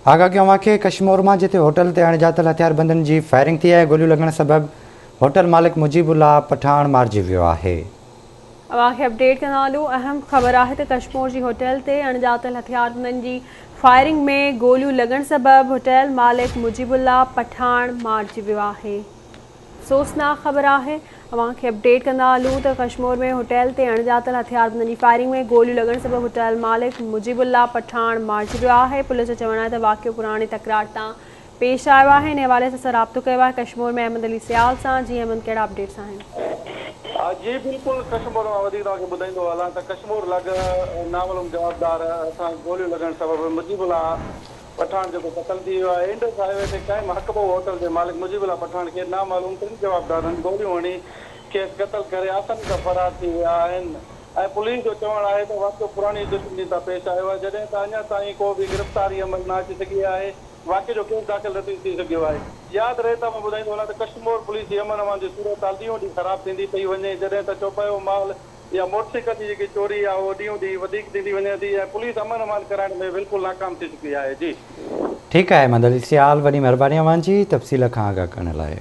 आगा अव्हां खे कश्मीर मां जिते होटल ते अणॼातल हथियारबंदनि जी फायरिंग थी आहे, गोलियूं लॻण सबबि होटल मालिक मुजीबुल्लाह पठाण मारिजी वियो आहे। अव्हां खे अपडेट कंदा हलूं। अहम ख़बर आहे त कश्मीर जी होटल ते अणॼातल हथियारबंदनि जी फायरिंग में गोलियूं लॻण सबबि होटल मालिक मुजीबुल्लाह पठाण मारिजी वियो आहे। अफ़सोसनाक ख़बर आहे। अव्हां खे अपडेट कंदा हलूं त कश्मीर में होटल ते अणॼातल हथियारबंदनि जी फायरिंग में गोलियूं लॻण सबबि होटल मालिक मुजीबुल्लाह पठाण मारिजी वियो आहे। पुलिस जो चवणु आहे त वाक़ियो पुराणी तकरार तां पेश आयो आहे। इन हवाले सां राब्तो कयो आहे कश्मीर में अहमद अली सियाल सां। जी अहमद, कहिड़ा अपडेट्स आहिनि? जी बिल्कुल, कश्मीर में वधीक तव्हांखे ॿुधाईंदो हलां त कश्मीर लॻ नामालूम जवाबदार असां गोलियूं लॻण सबबि मुजीबुल्लाह पठाण जेको क़तल थी वियो आहे। इंडस हाईवे ते काइम हक़बो होटल जे मालिक मुजीबुल्लाह पठाण खे नामालूम 3 जवाबदारनि गोलियूं हणी खेसि क़तल करे आसानी सां फरार थी विया आहिनि। ऐं पुलिस जो चवणु आहे त वाक़ियो पुराणी दुश्मनी सां पेश आयो आहे, जॾहिं त अञा ताईं को बि गिरफ़्तारी अमल न अची सघी आहे। वाक़िए जो केस दाख़िल न थी सघियो आहे। यादि रहे त मां ॿुधाईंदो वञा त कश्मीर पुलिस जी अमन अमान जी सूरत हाल ॾींहों ॾींहुं ख़राब थींदी पई वञे, जॾहिं त चौपायो माल या मोटरसाइकिल जी जेकी चोरी आहे उहो ॾींहों ॾींहुं वधीक थींदी वञे थी ऐं पुलिस अमन अमान कराइण में बिल्कुलु नाकाम थी चुकी आहे। जी ठीकु आहे अहमद अली सियाल, वॾी महिरबानी अव्हां जी तफ़सील खां आगाह करण लाइ।